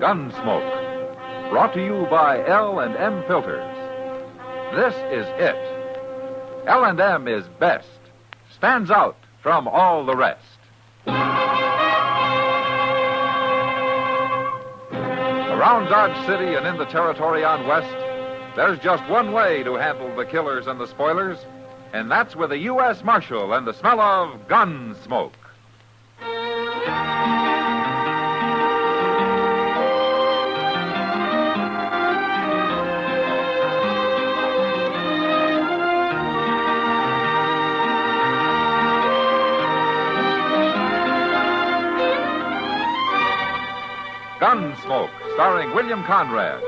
Gunsmoke. Brought to you by L&M Filters. This is it. L&M is best. Stands out from all the rest. Around Dodge City and in the territory on West, there's just one way to handle the killers and the spoilers, and that's with a U.S. Marshal and the smell of Gunsmoke. Gunsmoke, starring William Conrad.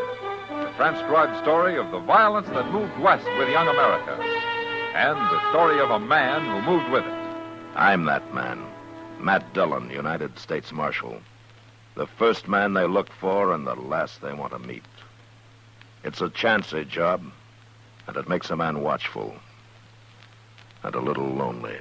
The transcribed story of the violence that moved west with young America. And the story of a man who moved with it. I'm that man. Matt Dillon, United States Marshal. The first man they look for and the last they want to meet. It's a chancy job, and it makes a man watchful. And a little lonely.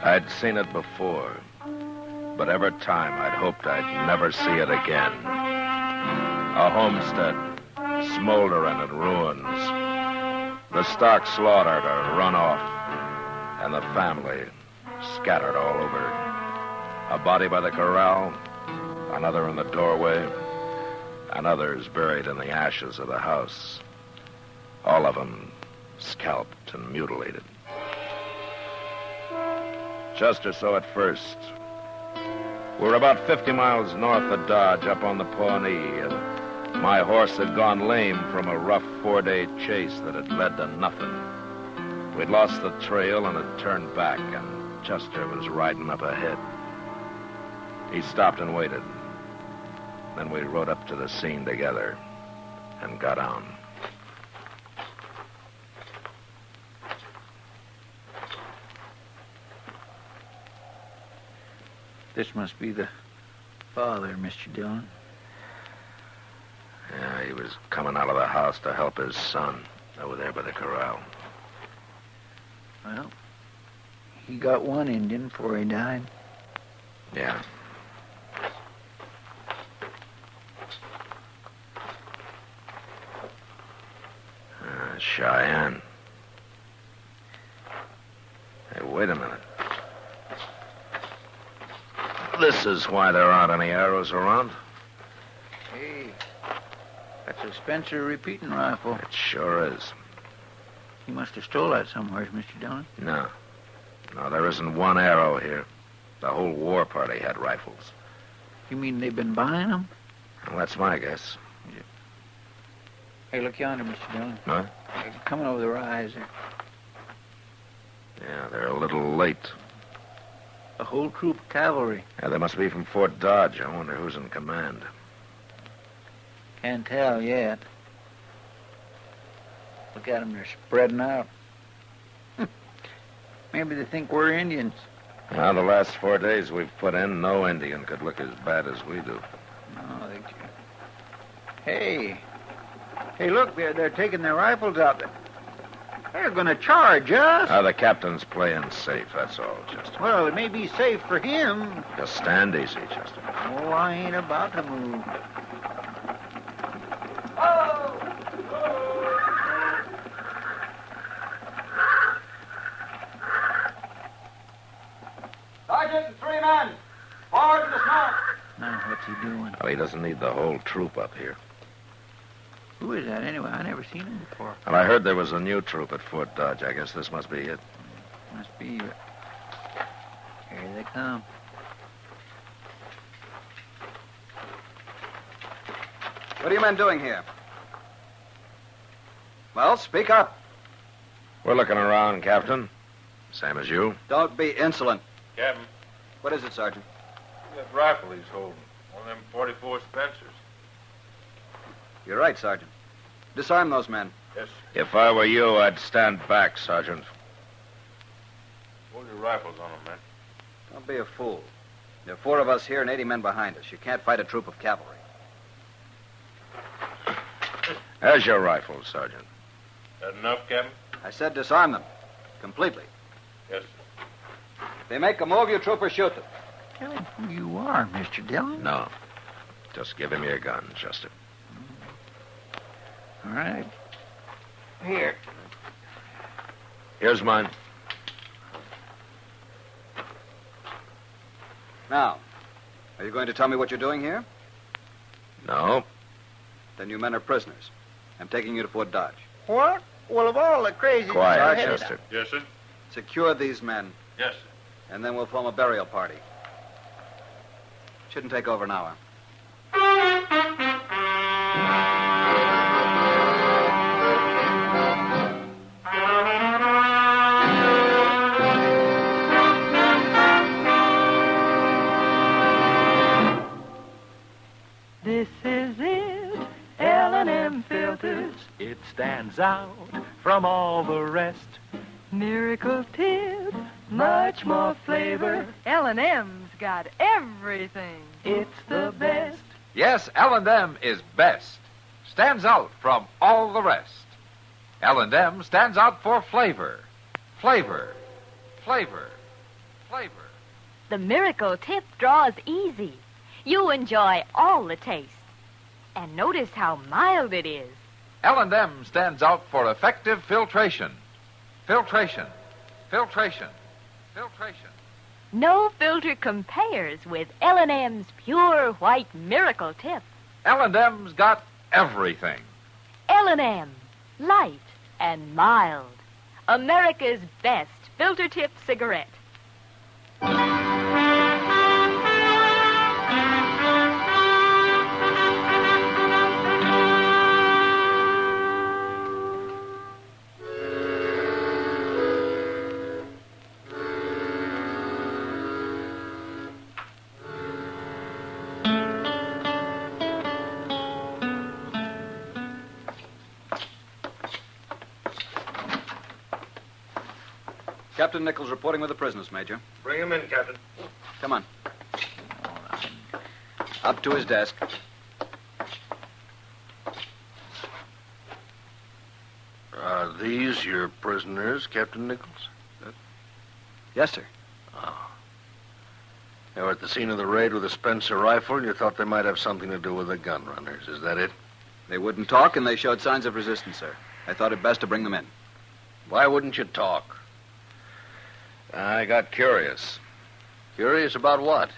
I'd seen it before, but every time I'd hoped I'd never see it again. A homestead, smoldering in ruins. The stock slaughtered or run off, and the family scattered all over. A body by the corral, another in the doorway, and others buried in the ashes of the house. All of them scalped and mutilated. Chester saw it first. We're about 50 miles north of Dodge, up on the Pawnee, and my horse had gone lame from a rough 4-day chase that had led to nothing. We'd lost the trail and had turned back, and Chester was riding up ahead. He stopped and waited. Then we rode up to the scene together and got on. This must be the father, Mr. Dillon. Yeah, he was coming out of the house to help his son over there by the corral. Well, he got one Indian before he died. Yeah. Cheyenne. Hey, wait a minute. This is why there aren't any arrows around. Hey, that's a Spencer repeating rifle. It sure is. He must have stole that somewhere, Mr. Dillon. No, there isn't one arrow here. The whole war party had rifles. You mean they've been buying them? Well, that's my guess. Yeah. Hey, look yonder, Mr. Dillon. Huh? They're coming over the rise there. Yeah, they're a little late. A whole troop of cavalry. Yeah, they must be from Fort Dodge. I wonder who's in command. Can't tell yet. Look at them, they're spreading out. Maybe they think we're Indians. Now, the last 4 days we've put in, no Indian could look as bad as we do. No, they can't. Hey, look, they're taking their rifles out. They're going to charge us. The captain's playing safe, that's all, Chester. Well, it may be safe for him. Just stand easy, Chester. Oh, I ain't about to move. Sergeant and 3 men. Forward to the smoke. Now, what's he doing? Well, he doesn't need the whole troop up here. Who is that, anyway? I never seen him before. Well, I heard there was a new troop at Fort Dodge. I guess this must be it. Must be. Here they come. What are you men doing here? Well, speak up. We're looking around, Captain. Same as you. Don't be insolent. Captain, What is it, Sergeant? that rifle he's holding. One of them 44 Spencers. You're right, Sergeant. Disarm those men. Yes, If I were you, I'd stand back, Sergeant. hold your rifles on them, man. Don't be a fool. There are 4 of us here and 80 men behind us. You can't fight a troop of cavalry. There's your rifle, Sergeant. That enough, Captain? I said disarm them. Completely. Yes, sir. If they make a move, you troopers shoot them. Tell him who you are, Mr. Dillon. No. Just give him your gun, Chester. All right. Here. Here's mine. Now, are you going to tell me what you're doing here? No. Then you men are prisoners. I'm taking you to Fort Dodge. What? Well, of all the crazy... Quiet, Chester. Yes, sir. Secure these men, Yes, sir. and then we'll form a burial party. Shouldn't take over an hour. This is it, L&M filters. It stands out from all the rest. Miracle tip, much more flavor. L&M's got everything. It's the best. Yes, L&M is best. Stands out from all the rest. L&M stands out for flavor. Flavor. Flavor. Flavor. The Miracle Tip draws easy. You enjoy all the taste. And notice how mild it is. L&M stands out for effective filtration. Filtration. Filtration. Filtration. No filter compares with L&M's pure white Miracle Tip. L&M's got everything. L&M, light and mild. America's best filter tip cigarette. Captain Nichols reporting with the prisoners, Major. Bring him in, Captain. Come on. Up to his desk. Are these your prisoners, Captain Nichols? Yes, sir. Oh. They were at the scene of the raid with a Spencer rifle, and you thought they might have something to do with the gun runners. Is that it? They wouldn't talk, and they showed signs of resistance, sir. I thought it best to bring them in. Why wouldn't you talk? I got curious. Curious about what?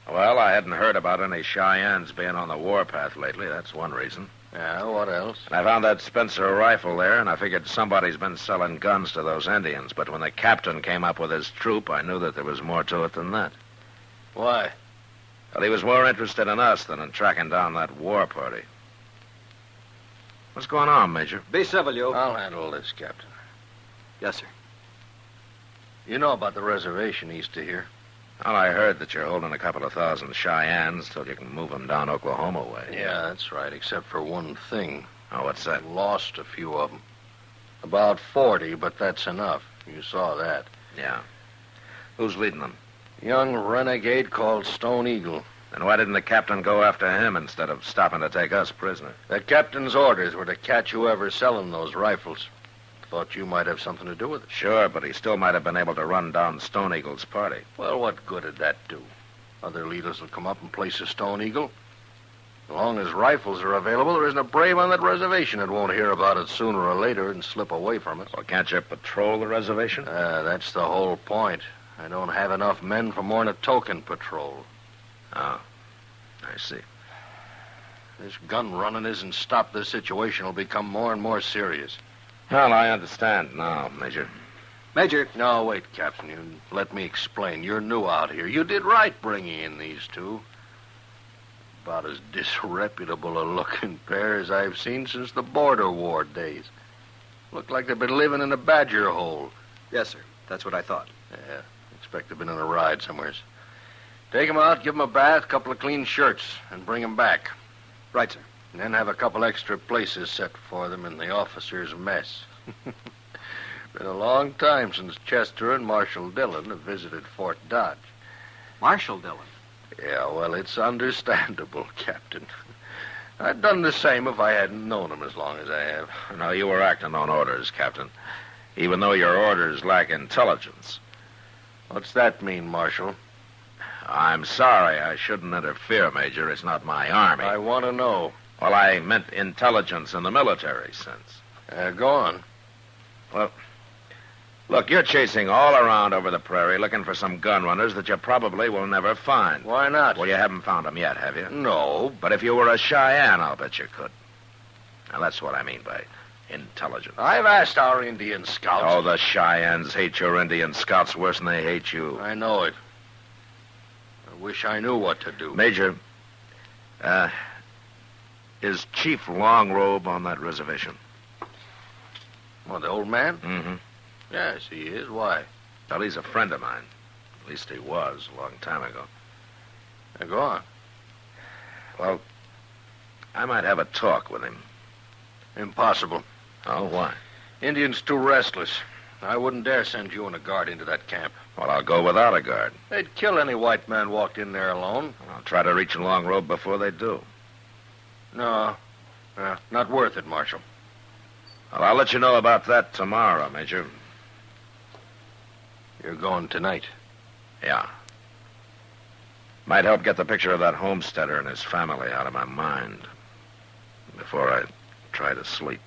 Well, I hadn't heard about any Cheyennes being on the warpath lately. That's one reason. Yeah, what else? I found that Spencer rifle there, and I figured somebody's been selling guns to those Indians. But when the captain came up with his troop, I knew that there was more to it than that. Why? Well, he was more interested in us than in tracking down that war party. What's going on, Major? Be civil, you. I'll handle this, Captain. Yes, sir. You know about the reservation east of here? Well, I heard that you're holding a couple of thousand Cheyennes till you can move them down Oklahoma way. Yeah, that's right, except for one thing. Oh, what's that? Lost a few of them. About 40, but that's enough. You saw that. Yeah. Who's leading them? Young renegade called Stone Eagle. Then why didn't the captain go after him instead of stopping to take us prisoner? The captain's orders were to catch whoever's selling those rifles. Thought you might have something to do with it. Sure, but he still might have been able to run down Stone Eagle's party. Well, what good did that do? Other leaders will come up and place a Stone Eagle. As long as rifles are available, there isn't a brave on that reservation that won't hear about it sooner or later and slip away from it. Well, can't you patrol the reservation? That's the whole point. I don't have enough men for more than a token patrol. Oh, I see. This gun running isn't stopped, this situation will become more and more serious. Well, I understand now, Major. Major. No, wait, Captain. You let me explain. You're new out here. You did right bringing in these two. About as disreputable a looking pair as I've seen since the border war days. Look like they've been living in a badger hole. Yes, sir. That's what I thought. Yeah, expect they've been on a ride somewheres. Take them out, give them a bath, couple of clean shirts, and bring them back. Right, sir. And then have a couple extra places set for them in the officers' mess. Been a long time since Chester and Marshal Dillon have visited Fort Dodge. Marshal Dillon? Yeah, well, it's understandable, Captain. I'd done the same if I hadn't known him as long as I have. No, you were acting on orders, Captain. Even though your orders lack intelligence. What's that mean, Marshal? I'm sorry. I shouldn't interfere, Major. It's not my army. I want to know. Well, I meant intelligence in the military sense. Go on. Well, look, you're chasing all around over the prairie looking for some gun runners that you probably will never find. Why not? Well, you haven't found them yet, have you? No. But if you were a Cheyenne, I'll bet you could. Now, that's what I mean by intelligence. I've asked our Indian scouts. Oh, the Cheyennes hate your Indian scouts worse than they hate you. I know it. I wish I knew what to do. Major, is Chief Longrobe on that reservation? Oh, the old man? Mm-hmm. Yes, he is. Why? Well, he's a friend of mine. At least he was a long time ago. Now, go on. Well, I might have a talk with him. Impossible. Oh, why? Indians too restless. I wouldn't dare send you and a guard into that camp. Well, I'll go without a guard. They'd kill any white man walked in there alone. I'll try to reach Longrobe before they do. No. Not worth it, Marshal. Well, I'll let you know about that tomorrow, Major. You're going tonight. Yeah. Might help get the picture of that homesteader and his family out of my mind before I try to sleep.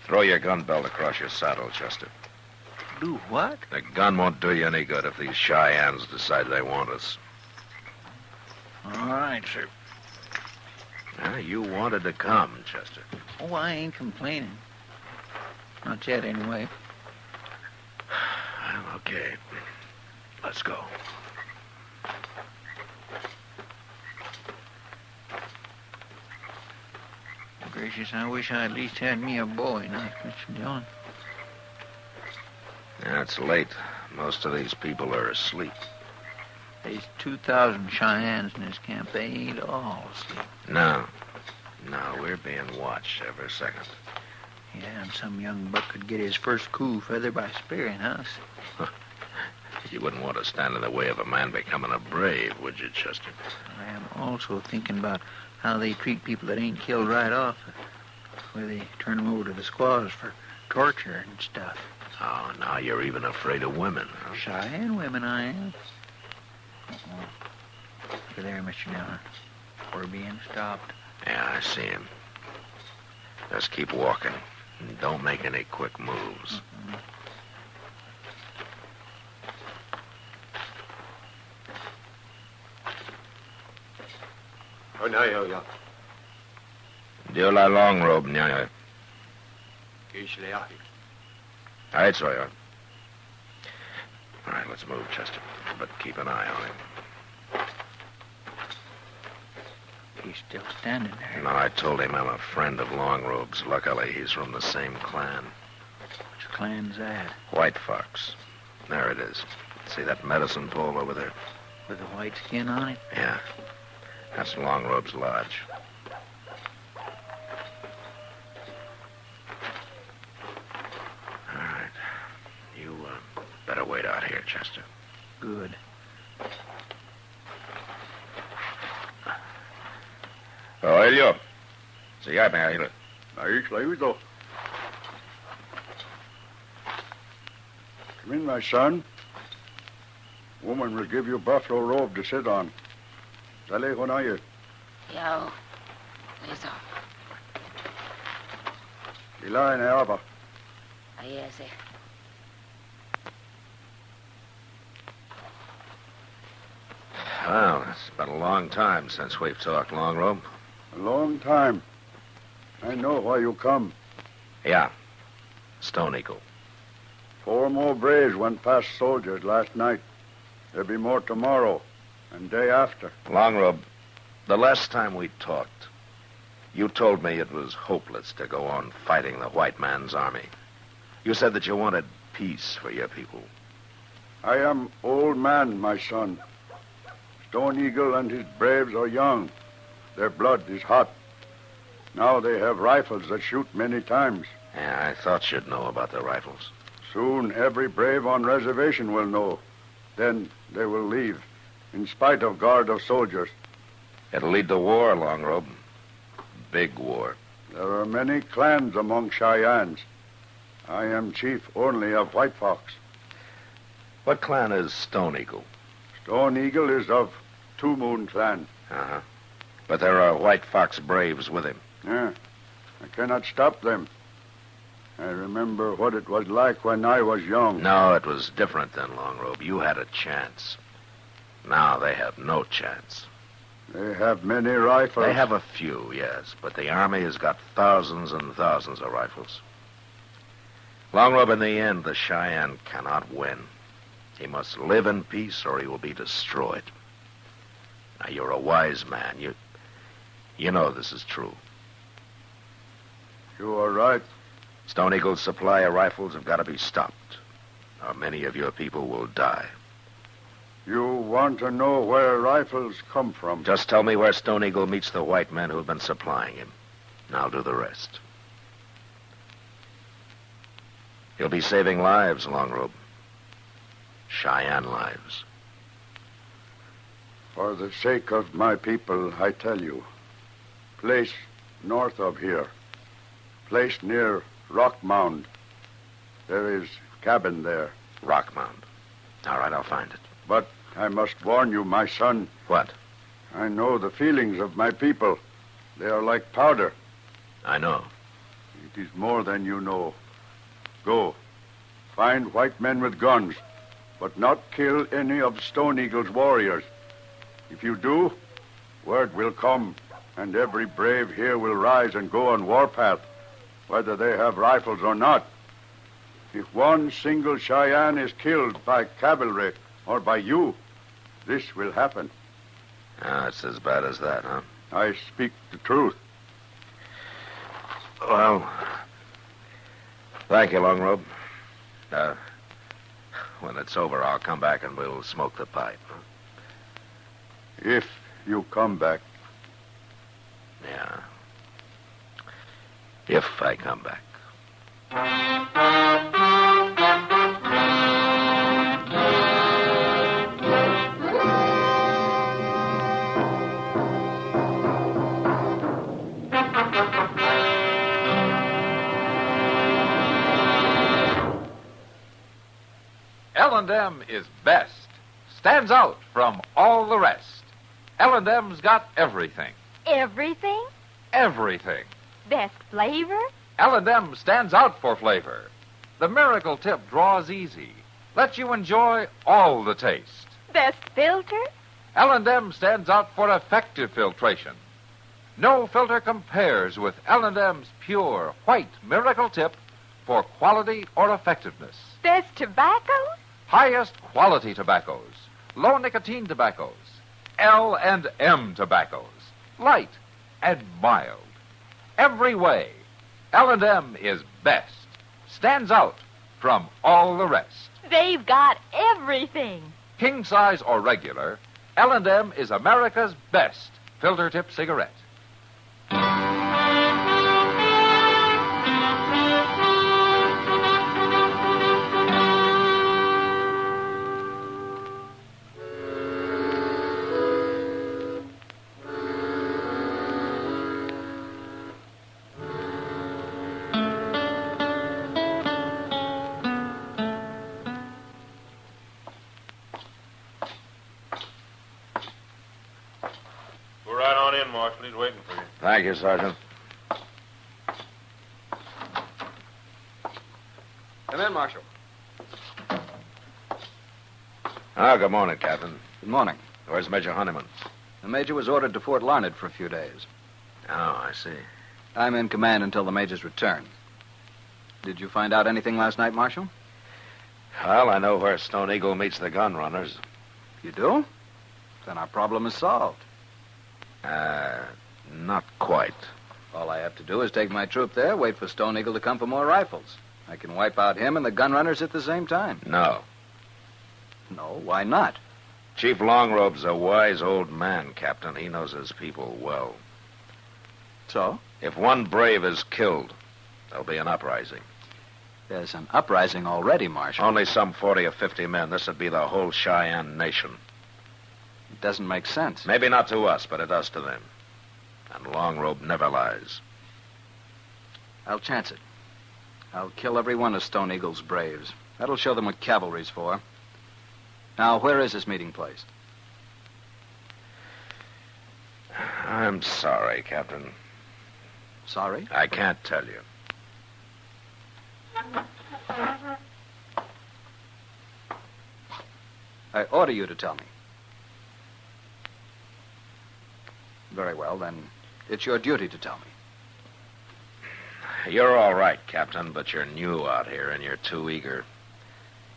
Throw your gun belt across your saddle, Chester. Do what? The gun won't do you any good if these Cheyennes decide they want us. All right, sir. Now, you wanted to come, Chester. Oh, I ain't complaining. Not yet, anyway. Well, okay. Let's go. Gracious, I wish I at least had me a boy, not Mr. Dillon. Yeah, it's late. Most of these people are asleep. There's 2,000 Cheyennes in this camp. They ain't all asleep. No, we're being watched every second. Yeah, and some young buck could get his first coup feather by spearing us. You wouldn't want to stand in the way of a man becoming a brave, would you, Chester? I am also thinking about how they treat people that ain't killed right off, where they turn them over to the squaws for torture and stuff. Oh, now you're even afraid of women, huh? Cheyenne women, I am. Over there, Mr. Dillon. We're being stopped. Yeah, I see him. Just keep walking. And don't make any quick moves. Oh, no, yo. Dieu la Longrobe, nyaya. All right, Sawyer. All right, let's move, Chester. But keep an eye on him. He's still standing there. No, I told him I'm a friend of Longrobe's. Luckily, he's from the same clan. Which clan's that? White Fox. There it is. See that medicine pole over there? With the white skin on it? Yeah. That's Longrobe's lodge. All right. You better wait out here, Chester. Good. Oh, Elio. Sí, ahí, Ahí, Clavito. Come in, my son. Woman will give you buffalo robe to sit on. Dale con ayer. Yo. Eso. Dila en Aba. Ahí ese. Well, it's been a long time since we've talked, Longrobe. A long time. I know why you come. Yeah. Stone Eagle. 4 more braves went past soldiers last night. There'll be more tomorrow and day after. Longrobe, the last time we talked, you told me it was hopeless to go on fighting the white man's army. You said that you wanted peace for your people. I am old man, my son. Stone Eagle and his braves are young. Their blood is hot. Now they have rifles that shoot many times. Yeah, I thought you'd know about the rifles. Soon every brave on reservation will know. Then they will leave, in spite of guard of soldiers. It'll lead to war, Long Robe. Big war. There are many clans among Cheyennes. I am chief only of White Fox. What clan is Stone Eagle? Stone Eagle is of Two Moon clan. Uh-huh. But there are White Fox braves with him. Yeah, I cannot stop them. I remember what it was like when I was young. No, it was different then, Long Robe. You had a chance. Now they have no chance. They have many rifles. They have a few, yes, but the Army has got thousands and thousands of rifles. Long Robe, in the end, the Cheyenne cannot win. He must live in peace or he will be destroyed. Now, you're a wise man. You know this is true. You are right. Stone Eagle's supply of rifles have got to be stopped, or many of your people will die. You want to know where rifles come from? Just tell me where Stone Eagle meets the white men who have been supplying him, and I'll do the rest. He'll be saving lives, Long Robe. Cheyenne lives. For the sake of my people, I tell you. Place north of here. Place near Rock Mound. There is cabin there. Rock Mound. All right, I'll find it. But I must warn you, my son. What? I know the feelings of my people. They are like powder. I know. It is more than you know. Go. Find white men with guns, but not kill any of Stone Eagle's warriors. If you do, word will come, and every brave here will rise and go on warpath, whether they have rifles or not. If one single Cheyenne is killed by cavalry or by you, this will happen. Ah, it's as bad as that, huh? I speak the truth. Well, thank you, Long Robe. When it's over, I'll come back and we'll smoke the pipe. If you come back. Yeah. If I come back. L&M is best. Stands out from all the rest. L&M's got everything. Everything? Everything. Best flavor? L&M stands out for flavor. The miracle tip draws easy. Lets you enjoy all the taste. Best filter? L&M stands out for effective filtration. No filter compares with L&M's pure, white miracle tip for quality or effectiveness. Best tobacco? Highest quality tobaccos. Low nicotine tobaccos. L&M tobaccos. Light and mild. Every way, L&M is best. Stands out from all the rest. They've got everything. King size or regular, L&M is America's best filter tip cigarette. Marshal. He's waiting for you. Thank you, Sergeant. Come in, Marshal. Good morning, Captain. Good morning. Where's Major Honeyman? The Major was ordered to Fort Larned for a few days. Oh, I see. I'm in command until the Major's return. Did you find out anything last night, Marshal? Well, I know where Stone Eagle meets the gun runners. You do? Then our problem is solved. Not quite. All I have to do is take my troop there, wait for Stone Eagle to come for more rifles. I can wipe out him and the gun runners at the same time. No. No, why not? Chief Longrobe's a wise old man, Captain. He knows his people well. So? If one brave is killed, there'll be an uprising. There's an uprising already, Marshal. Only some 40 or 50 men. This would be the whole Cheyenne nation. It doesn't make sense. Maybe not to us, but it does to them. And Longrobe never lies. I'll chance it. I'll kill every one of Stone Eagle's braves. That'll show them what cavalry's for. Now, where is this meeting place? I'm sorry, Captain. Sorry? I can't tell you. I order you to tell me. Very well, then. It's your duty to tell me. You're all right, Captain, but you're new out here and you're too eager.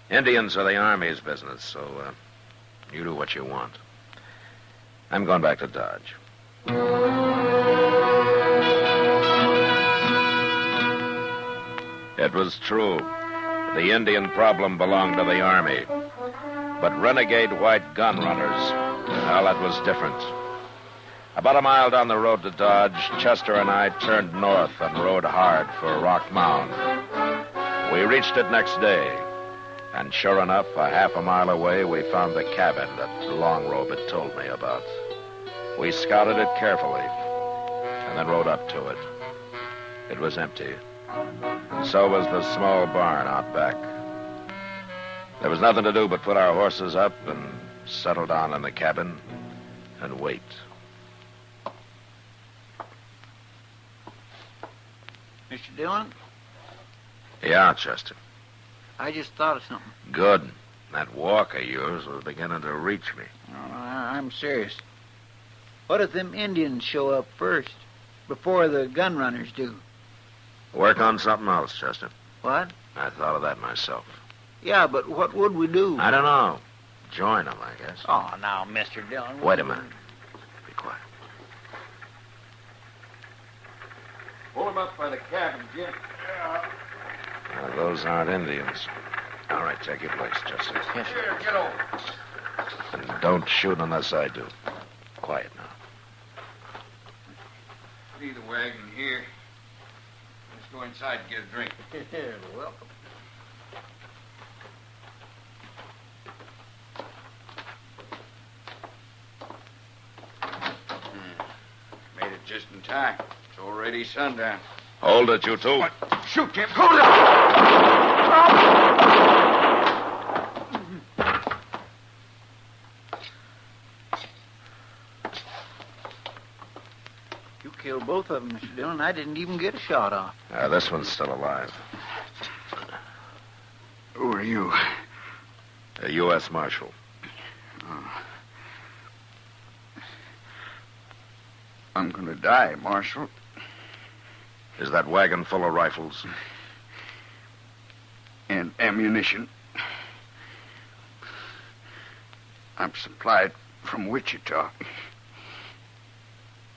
Indians are the Army's business, so you do what you want. I'm going back to Dodge. It was true. The Indian problem belonged to the Army. But renegade white gun runners, well, that was different. About a mile down the road to Dodge, Chester and I turned north and rode hard for Rock Mound. We reached it next day, and sure enough, a half a mile away, we found the cabin that Longrobe had told me about. We scouted it carefully, and then rode up to it. It was empty, and so was the small barn out back. There was nothing to do but put our horses up and settle down in the cabin and wait. Mr. Dillon? Yeah, Chester. I just thought of something. Good. That walk of yours was beginning to reach me. No, I'm serious. What if them Indians show up first, before the gun runners do? Work on something else, Chester. What? I thought of that myself. Yeah, but what would we do? I don't know. Join them, I guess. Oh, now, Mr. Dillon. Wait a minute. Be quiet. Pull him up by the cabin, Jim. Now, those aren't Indians. All right, take your place, Chester. Yes, sir. Here, get over. And don't shoot unless I do. Quiet now. Leave the wagon here. Let's go inside and get a drink. Welcome. Made it just in time. It's already sundown. Hold it, you two. What? Shoot, Jim. Hold it! You killed both of them, Mr. Dillon. I didn't even get a shot off. This one's still alive. Who are you? A U.S. Marshal. Oh. I'm going to die, Marshal. Is that wagon full of rifles? And ammunition. I'm supplied from Wichita.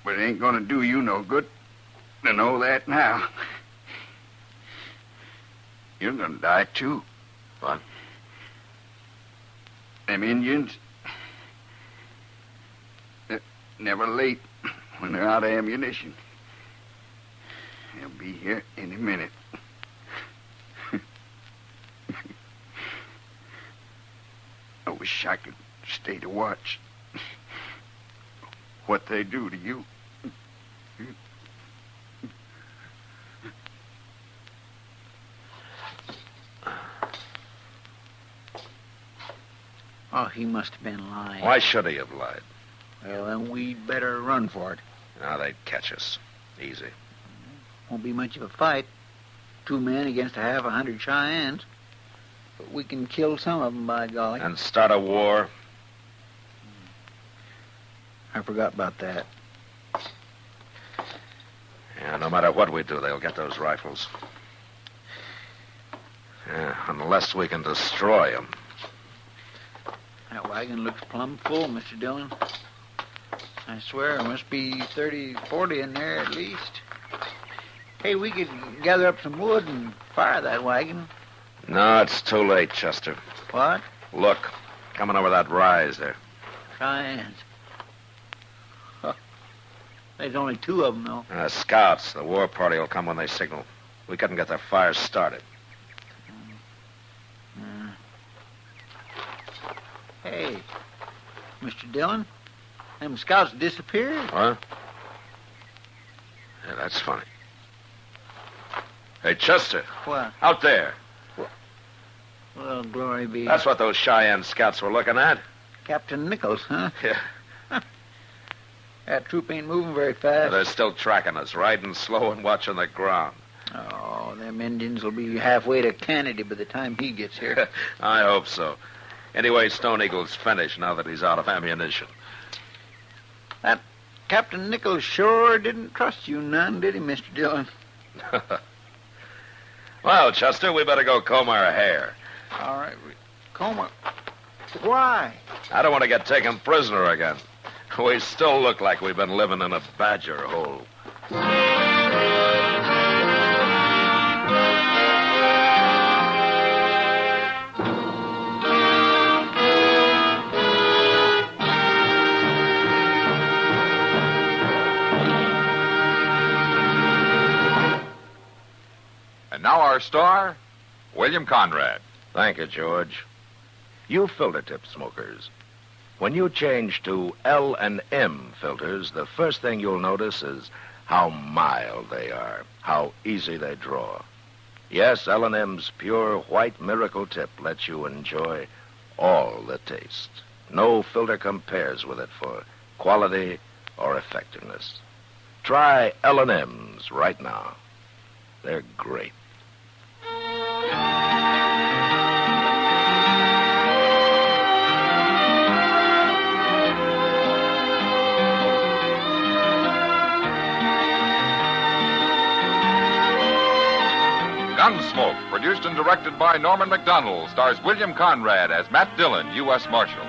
But it ain't going to do you no good to know that now. You're going to die, too. What? Them Indians, they're never late when they're out of ammunition. They'll be here any minute. I wish I could stay to watch what they do to you. Oh, he must have been lying. Why should he have lied? Well, then we'd better run for it. Now they'd catch us. Easy. Won't be much of a fight. 2 men against 100 Cheyennes. But we can kill some of them, by golly. And start a war. I forgot about that. Yeah, no matter what we do, they'll get those rifles. Yeah, unless we can destroy them. That wagon looks plumb full, Mr. Dillon. I swear there must be 30, 40 in there at least. Hey, we could gather up some wood and fire that wagon. No, it's too late, Chester. What? Look, coming over that rise there. Cheyennes. Huh. There's only 2 of them, though. Scouts. The war party will come when they signal. We couldn't get their fire started. Hey, Mr. Dillon, them scouts disappeared. What? Yeah, that's funny. Hey, Chester. What? Out there. Well, glory be. That's what those Cheyenne scouts were looking at. Captain Nichols, huh? Yeah. That troop ain't moving very fast. They're still tracking us, riding slow and watching the ground. Oh, them Indians will be halfway to Canada by the time he gets here. I hope so. Anyway, Stone Eagle's finished now that he's out of ammunition. That Captain Nichols sure didn't trust you none, did he, Mr. Dillon? Well, Chester, we better go comb our hair. All right, comb it. Why? I don't want to get taken prisoner again. We still look like we've been living in a badger hole. And now our star, William Conrad. Thank you, George. You filter tip smokers. When you change to L&M filters, the first thing you'll notice is how mild they are, how easy they draw. Yes, L&M's pure white miracle tip lets you enjoy all the taste. No filter compares with it for quality or effectiveness. Try L&M's right now. They're great. Gunsmoke, produced and directed by Norman Macdonnell, stars William Conrad as Matt Dillon, U.S. Marshal.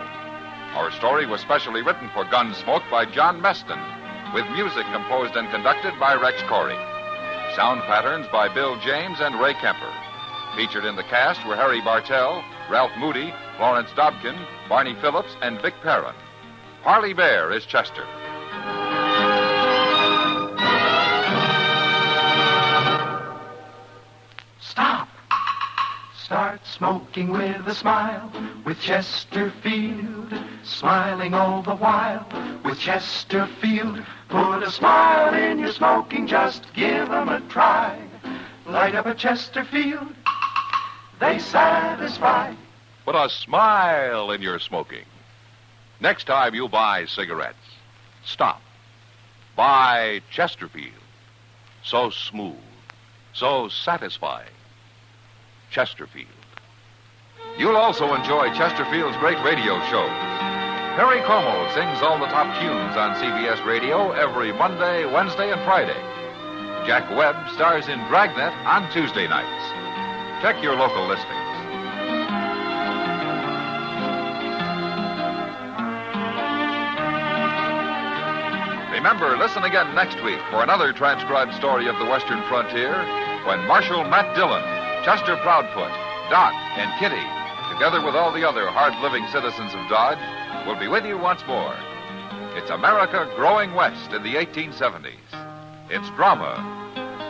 Our story was specially written for Gunsmoke by John Meston, with music composed and conducted by Rex Corey. Sound patterns by Bill James and Ray Kemper. Featured in the cast were Harry Bartell, Ralph Moody, Lawrence Dobkin, Barney Phillips, and Vic Perrin. Parley Baer is Chester. Stop. Start smoking with a smile, with Chesterfield, smiling all the while. With Chesterfield, put a smile in your smoking, just give 'em a try. Light up a Chesterfield, they satisfy. Put a smile in your smoking. Next time you buy cigarettes, stop. Buy Chesterfield. So smooth, so satisfying. Chesterfield. You'll also enjoy Chesterfield's great radio shows. Perry Como sings all the top tunes on CBS Radio every Monday, Wednesday, and Friday. Jack Webb stars in Dragnet on Tuesday nights. Check your local listings. Remember, listen again next week for another transcribed story of the Western frontier when Marshal Matt Dillon, Chester Proudfoot, Doc, and Kitty, together with all the other hard-living citizens of Dodge, will be with you once more. It's America growing west in the 1870s. It's drama.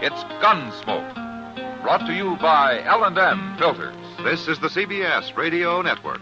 It's Gunsmoke. Brought to you by L&M Filters. This is the CBS Radio Network.